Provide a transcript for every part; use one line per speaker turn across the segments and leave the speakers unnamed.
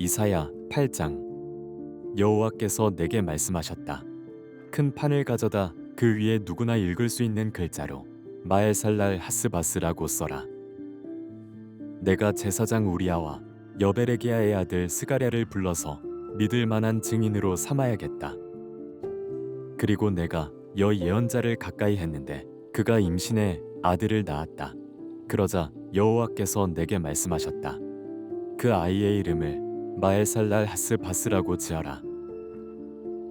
이사야 8장. 여호와께서 내게 말씀하셨다. 큰 판을 가져다 그 위에 누구나 읽을 수 있는 글자로 마엘살랄 하스바스라고 써라. 내가 제사장 우리아와 여베레기야의 아들 스가랴를 불러서 믿을 만한 증인으로 삼아야겠다. 그리고 내가 여 예언자를 가까이 했는데 그가 임신해 아들을 낳았다. 그러자 여호와께서 내게 말씀하셨다. 그 아이의 이름을 마엘살랄 하스바스라고 지어라.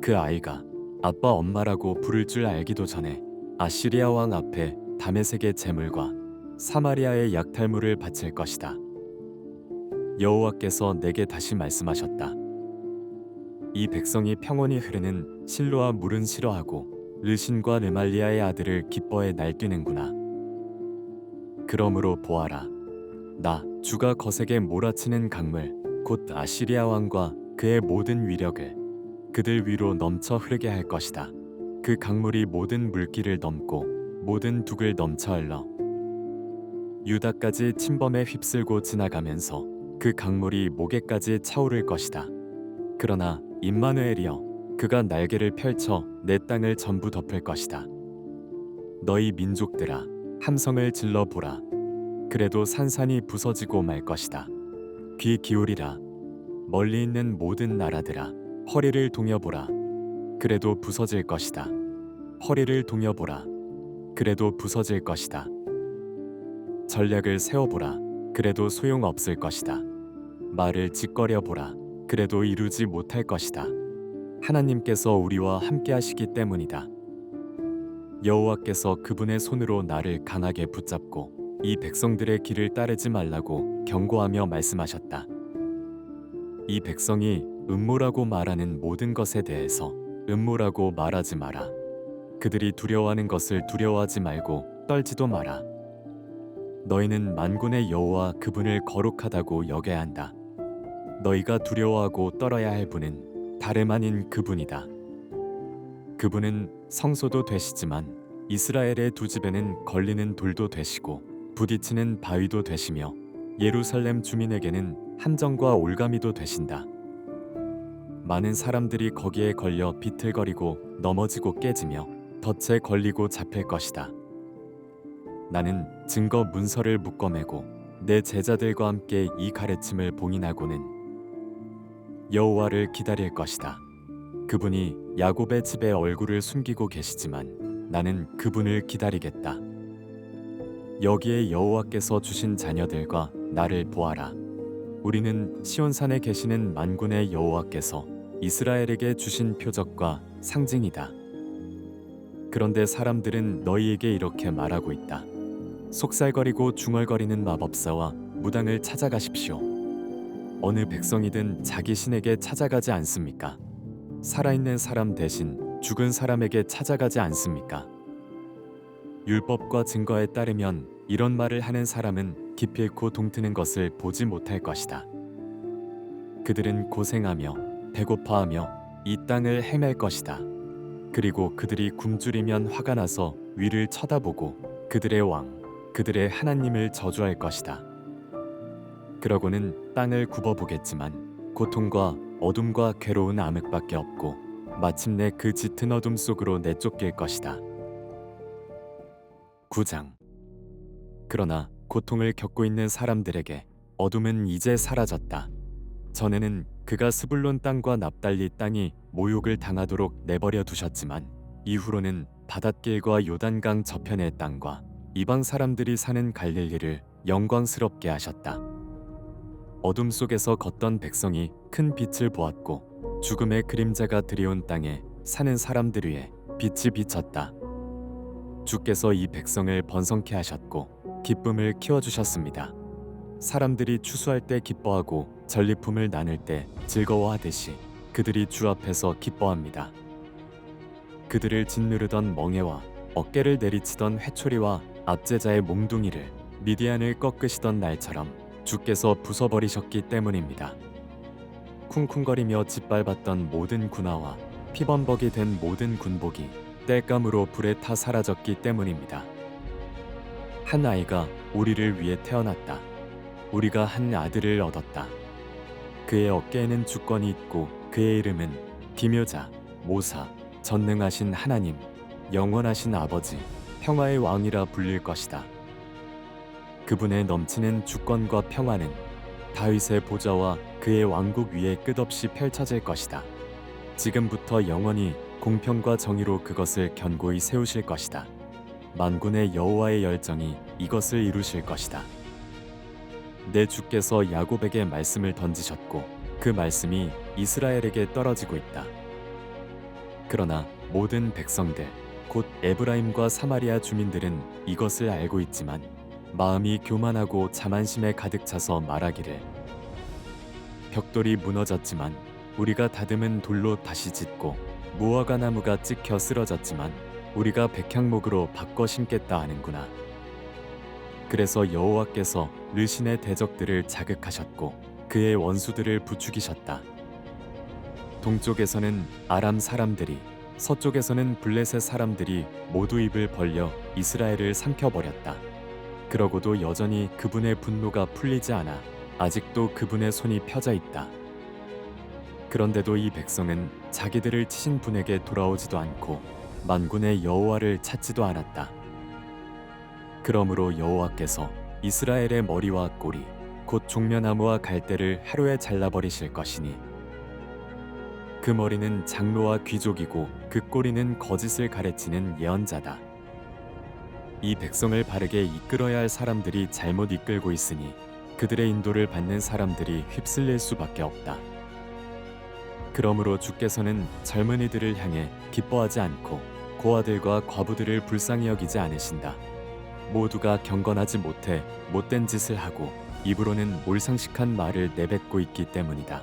그 아이가 아빠 엄마라고 부를 줄 알기도 전에 아시리아 왕 앞에 다메섹의 제물과 사마리아의 약탈물을 바칠 것이다. 여호와께서 내게 다시 말씀하셨다. 이 백성이 평온히 흐르는 실로와 물은 싫어하고 르신과 르말리아의 아들을 기뻐해 날뛰는구나. 그러므로 보아라. 나 주가 거세게 몰아치는 강물 곧 아시리아 왕과 그의 모든 위력을 그들 위로 넘쳐 흐르게 할 것이다. 그 강물이 모든 물길을 넘고 모든 둑을 넘쳐 흘러 유다까지 침범에 휩쓸고 지나가면서 그 강물이 모개까지 차오를 것이다. 그러나 임마누엘이여, 그가 날개를 펼쳐 내 땅을 전부 덮을 것이다. 너희 민족들아, 함성을 질러 보라. 그래도 산산이 부서지고 말 것이다. 귀 기울이라. 멀리 있는 모든 나라들아, 허리를 동여보라. 그래도 부서질 것이다. 허리를 동여보라. 그래도 부서질 것이다. 전략을 세워보라. 그래도 소용없을 것이다. 말을 짓거려보라. 그래도 이루지 못할 것이다. 하나님께서 우리와 함께 하시기 때문이다. 여호와께서 그분의 손으로 나를 강하게 붙잡고 이 백성들의 길을 따르지 말라고 경고하며 말씀하셨다. 이 백성이 음모라고 말하는 모든 것에 대해서 음모라고 말하지 마라. 그들이 두려워하는 것을 두려워하지 말고 떨지도 마라. 너희는 만군의 여호와 그분을 거룩하다고 여겨야 한다. 너희가 두려워하고 떨어야 할 분은 다름 아닌 그분이다. 그분은 성소도 되시지만 이스라엘의 두 집에는 걸리는 돌도 되시고 부딪히는 바위도 되시며 예루살렘 주민에게는 함정과 올가미도 되신다. 많은 사람들이 거기에 걸려 비틀거리고 넘어지고 깨지며 덫에 걸리고 잡힐 것이다. 나는 증거 문서를 묶어매고 내 제자들과 함께 이 가르침을 봉인하고는 여호와를 기다릴 것이다. 그분이 야곱의 집에 얼굴을 숨기고 계시지만 나는 그분을 기다리겠다. 여기에 여호와께서 주신 자녀들과 나를 보아라. 우리는 시온산에 계시는 만군의 여호와께서 이스라엘에게 주신 표적과 상징이다. 그런데 사람들은 너희에게 이렇게 말하고 있다. 속살거리고 중얼거리는 마법사와 무당을 찾아가십시오. 어느 백성이든 자기 신에게 찾아가지 않습니까? 살아있는 사람 대신 죽은 사람에게 찾아가지 않습니까? 율법과 증거에 따르면 이런 말을 하는 사람은 기필코 동트는 것을 보지 못할 것이다. 그들은 고생하며 배고파하며 이 땅을 헤맬 것이다. 그리고 그들이 굶주리면 화가 나서 위를 쳐다보고 그들의 왕, 그들의 하나님을 저주할 것이다. 그러고는 땅을 굽어보겠지만 고통과 어둠과 괴로운 암흑밖에 없고 마침내 그 짙은 어둠 속으로 내쫓길 것이다. 9장. 그러나 고통을 겪고 있는 사람들에게 어둠은 이제 사라졌다. 전에는 그가 스불론 땅과 납달리 땅이 모욕을 당하도록 내버려 두셨지만 이후로는 바닷길과 요단강 저편의 땅과 이방 사람들이 사는 갈릴리를 영광스럽게 하셨다. 어둠 속에서 걷던 백성이 큰 빛을 보았고 죽음의 그림자가 들여온 땅에 사는 사람들 위에 빛이 비쳤다. 주께서 이 백성을 번성케 하셨고 기쁨을 키워주셨습니다. 사람들이 추수할 때 기뻐하고 전리품을 나눌 때 즐거워하듯이 그들이 주 앞에서 기뻐합니다. 그들을 짓누르던 멍에와 어깨를 내리치던 회초리와 압제자의 몽둥이를 미디안을 꺾으시던 날처럼 주께서 부숴버리셨기 때문입니다. 쿵쿵거리며 짓밟았던 모든 군화와 피범벅이 된 모든 군복이 땔감으로 불에 타 사라졌기 때문입니다. 한 아이가 우리를 위해 태어났다. 우리가 한 아들을 얻었다. 그의 어깨에는 주권이 있고 그의 이름은 기묘자, 모사, 전능하신 하나님, 영원하신 아버지, 평화의 왕이라 불릴 것이다. 그분의 넘치는 주권과 평화는 다윗의 보좌와 그의 왕국 위에 끝없이 펼쳐질 것이다. 지금부터 영원히 공평과 정의로 그것을 견고히 세우실 것이다. 만군의 여호와의 열정이 이것을 이루실 것이다. 내 주께서 야곱에게 말씀을 던지셨고 그 말씀이 이스라엘에게 떨어지고 있다. 그러나 모든 백성들, 곧 에브라임과 사마리아 주민들은 이것을 알고 있지만 마음이 교만하고 자만심에 가득 차서 말하기를 벽돌이 무너졌지만 우리가 다듬은 돌로 다시 짓고 무화과 나무가 찍혀 쓰러졌지만 우리가 백향목으로 바꿔 심겠다 하는구나. 그래서 여호와께서 르신의 대적들을 자극하셨고 그의 원수들을 부추기셨다. 동쪽에서는 아람 사람들이, 서쪽에서는 블레셋 사람들이 모두 입을 벌려 이스라엘을 삼켜버렸다. 그러고도 여전히 그분의 분노가 풀리지 않아 아직도 그분의 손이 펴져 있다. 그런데도 이 백성은 자기들을 치신 분에게 돌아오지도 않고 만군의 여호와를 찾지도 않았다. 그러므로 여호와께서 이스라엘의 머리와 꼬리, 곧 종려나무와 갈대를 하루에 잘라버리실 것이니 그 머리는 장로와 귀족이고 그 꼬리는 거짓을 가르치는 예언자다. 이 백성을 바르게 이끌어야 할 사람들이 잘못 이끌고 있으니 그들의 인도를 받는 사람들이 휩쓸릴 수밖에 없다. 그러므로 주께서는 젊은이들을 향해 기뻐하지 않고 고아들과 과부들을 불쌍히 여기지 않으신다. 모두가 경건하지 못해 못된 짓을 하고 입으로는 몰상식한 말을 내뱉고 있기 때문이다.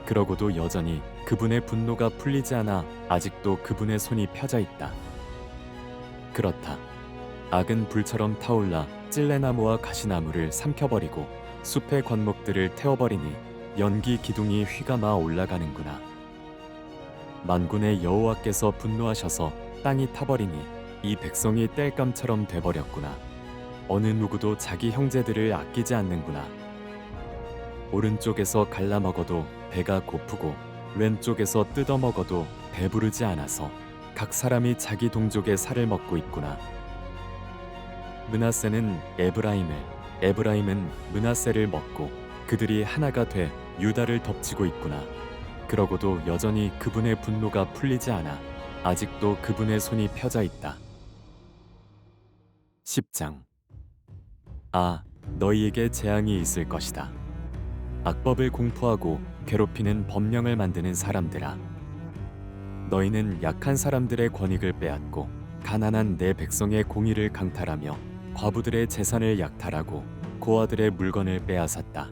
그러고도 여전히 그분의 분노가 풀리지 않아 아직도 그분의 손이 펴져 있다. 그렇다. 악은 불처럼 타올라 찔레나무와 가시나무를 삼켜버리고 숲의 관목들을 태워버리니 연기 기둥이 휘감아 올라가는구나. 만군의 여호와께서 분노하셔서 땅이 타버리니 이 백성이 땔감처럼 돼버렸구나. 어느 누구도 자기 형제들을 아끼지 않는구나. 오른쪽에서 갈라먹어도 배가 고프고 왼쪽에서 뜯어먹어도 배부르지 않아서 각 사람이 자기 동족의 살을 먹고 있구나. 므낫세는 에브라임을, 에브라임은 므낫세를 먹고 그들이 하나가 돼 유다를 덮치고 있구나. 그러고도 여전히 그분의 분노가 풀리지 않아 아직도 그분의 손이 펴져 있다. 10장. 아, 너희에게 재앙이 있을 것이다. 악법을 공포하고 괴롭히는 법령을 만드는 사람들아. 너희는 약한 사람들의 권익을 빼앗고 가난한 내 백성의 공의를 강탈하며 과부들의 재산을 약탈하고 고아들의 물건을 빼앗았다.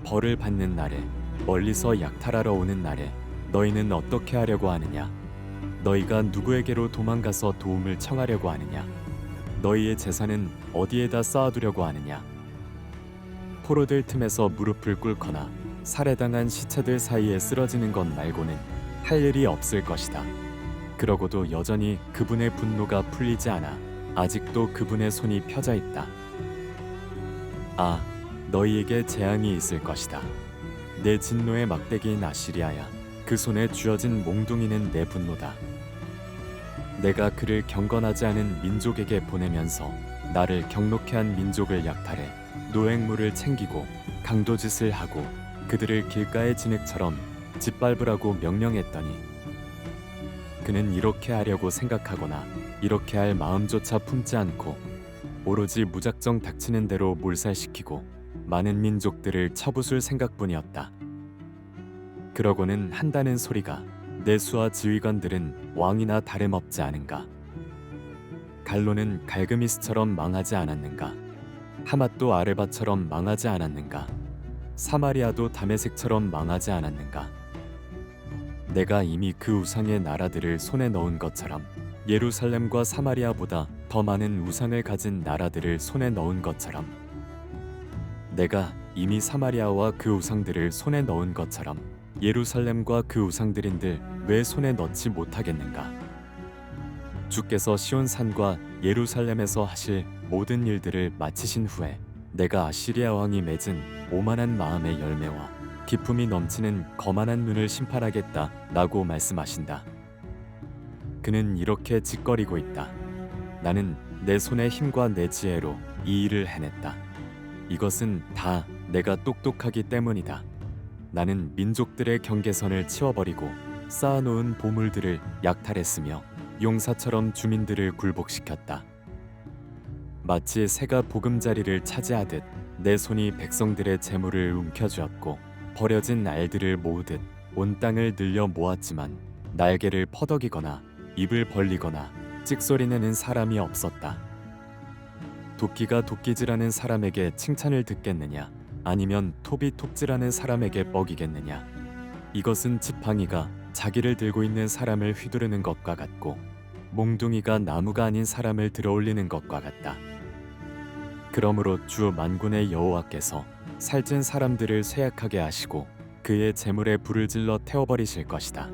벌을 받는 날에, 멀리서 약탈하러 오는 날에 너희는 어떻게 하려고 하느냐? 너희가 누구에게로 도망가서 도움을 청하려고 하느냐? 너희의 재산은 어디에다 쌓아두려고 하느냐? 포로들 틈에서 무릎을 꿇거나 살해당한 시체들 사이에 쓰러지는 것 말고는 할 일이 없을 것이다. 그러고도 여전히 그분의 분노가 풀리지 않아 아직도 그분의 손이 펴져 있다. 아, 너희에게 재앙이 있을 것이다. 내 진노의 막대기인 아시리아야, 그 손에 쥐어진 몽둥이는 내 분노다. 내가 그를 경건하지 않은 민족에게 보내면서 나를 경록해 한 민족을 약탈해 노획물을 챙기고 강도짓을 하고 그들을 길가의 진흙처럼 짓밟으라고 명령했더니 그는 이렇게 하려고 생각하거나 이렇게 할 마음조차 품지 않고 오로지 무작정 닥치는 대로 몰살시키고 많은 민족들을 쳐부술 생각뿐이었다. 그러고는 한다는 소리가 내 수하 지휘관들은 왕이나 다름없지 않은가? 갈로는 갈그미스처럼 망하지 않았는가? 하맛도 아르바처럼 망하지 않았는가? 사마리아도 다메섹처럼 망하지 않았는가? 내가 이미 그 우상의 나라들을 손에 넣은 것처럼 예루살렘과 사마리아보다 더 많은 우상을 가진 나라들을 손에 넣은 것처럼 내가 이미 사마리아와 그 우상들을 손에 넣은 것처럼 예루살렘과 그 우상들인들 왜 손에 넣지 못하겠는가? 주께서 시온산과 예루살렘에서 하실 모든 일들을 마치신 후에 내가 아시리아 왕이 맺은 오만한 마음의 열매와 기품이 넘치는 거만한 눈을 심판하겠다 라고 말씀하신다. 그는 이렇게 짓거리고 있다. 나는 내 손의 힘과 내 지혜로 이 일을 해냈다. 이것은 다 내가 똑똑하기 때문이다. 나는 민족들의 경계선을 치워버리고 쌓아놓은 보물들을 약탈했으며 용사처럼 주민들을 굴복시켰다. 마치 새가 보금자리를 차지하듯 내 손이 백성들의 재물을 움켜쥐었고 버려진 알들을 모으듯 온 땅을 늘려 모았지만 날개를 퍼덕이거나 입을 벌리거나 찍소리내는 사람이 없었다. 도끼가 도끼질하는 사람에게 칭찬을 듣겠느냐, 아니면 톱이 톱질하는 사람에게 먹이겠느냐. 이것은 지팡이가 자기를 들고 있는 사람을 휘두르는 것과 같고 몽둥이가 나무가 아닌 사람을 들어올리는 것과 같다. 그러므로 주 만군의 여호와께서 살찐 사람들을 쇠약하게 하시고 그의 재물에 불을 질러 태워버리실 것이다.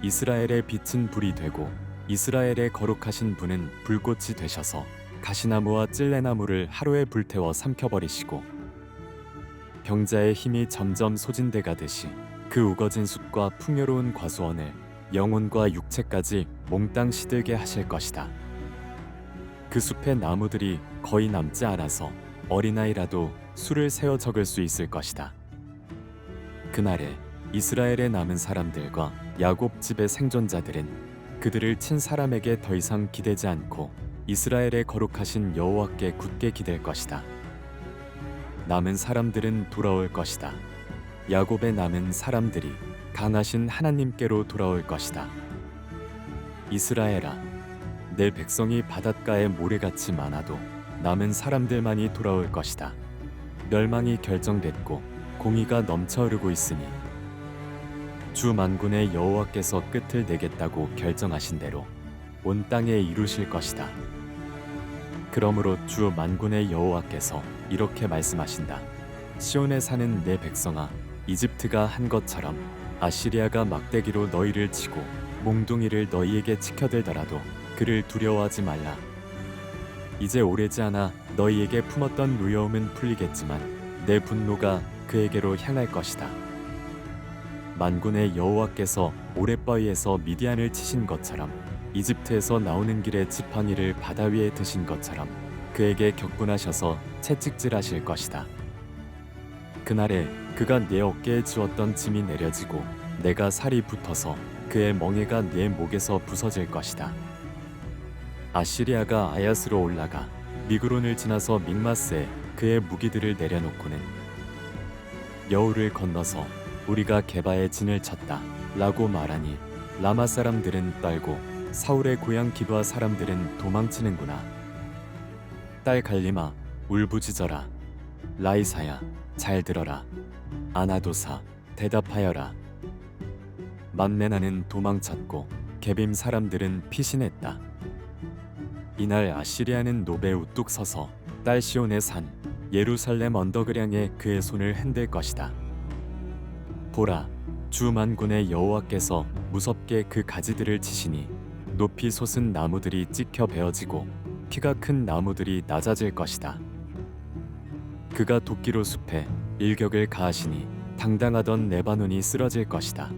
이스라엘의 빛은 불이 되고 이스라엘의 거룩하신 분은 불꽃이 되셔서 가시나무와 찔레나무를 하루에 불태워 삼켜버리시고 병자의 힘이 점점 소진돼 가듯이 그 우거진 숲과 풍요로운 과수원을 영혼과 육체까지 몽땅 시들게 하실 것이다. 그 숲의 나무들이 거의 남지 않아서 어린아이라도 수를 세어 적을 수 있을 것이다. 그날에 이스라엘의 남은 사람들과 야곱 집의 생존자들은 그들을 친 사람에게 더 이상 기대지 않고 이스라엘의 거룩하신 여호와께 굳게 기댈 것이다. 남은 사람들은 돌아올 것이다. 야곱의 남은 사람들이 강하신 하나님께로 돌아올 것이다. 이스라엘아, 내 백성이 바닷가의 모래같이 많아도 남은 사람들만이 돌아올 것이다. 멸망이 결정됐고 공의가 넘쳐 흐르고 있으니 주 만군의 여호와께서 끝을 내겠다고 결정하신 대로 온 땅에 이루실 것이다. 그러므로 주 만군의 여호와께서 이렇게 말씀하신다. 시온에 사는 내 백성아, 이집트가 한 것처럼 아시리아가 막대기로 너희를 치고 몽둥이를 너희에게 치켜들더라도 그를 두려워하지 말라. 이제 오래지 않아 너희에게 품었던 노여움은 풀리겠지만 내 분노가 그에게로 향할 것이다. 만군의 여호와께서 오랫바위에서 미디안을 치신 것처럼 이집트에서 나오는 길에 지팡이를 바다 위에 드신 것처럼 그에게 격분하셔서 채찍질하실 것이다. 그날에 그가 내 어깨에 지었던 짐이 내려지고 내가 살이 붙어서 그의 멍에가 내 목에서 부서질 것이다. 아시리아가 아얏으로 올라가 미그론을 지나서 믹마스에 그의 무기들을 내려놓고는 여우를 건너서 우리가 게바에 진을 쳤다 라고 말하니 라마 사람들은 떨고 사울의 고향 기브아 사람들은 도망치는구나. 딸 갈림아, 울부짖어라. 라이사야, 잘 들어라. 아나도사, 대답하여라. 만메나는 도망쳤고 게빔 사람들은 피신했다. 이날 아시리아는 노베 우뚝 서서 딸 시온의 산 예루살렘 언덕을 향해 그의 손을 흔들 것이다. 보라, 주 만군의 여호와께서 무섭게 그 가지들을 치시니 높이 솟은 나무들이 찍혀 베어지고 키가 큰 나무들이 낮아질 것이다. 그가 도끼로 숲에 일격을 가하시니 당당하던 레바논이 쓰러질 것이다.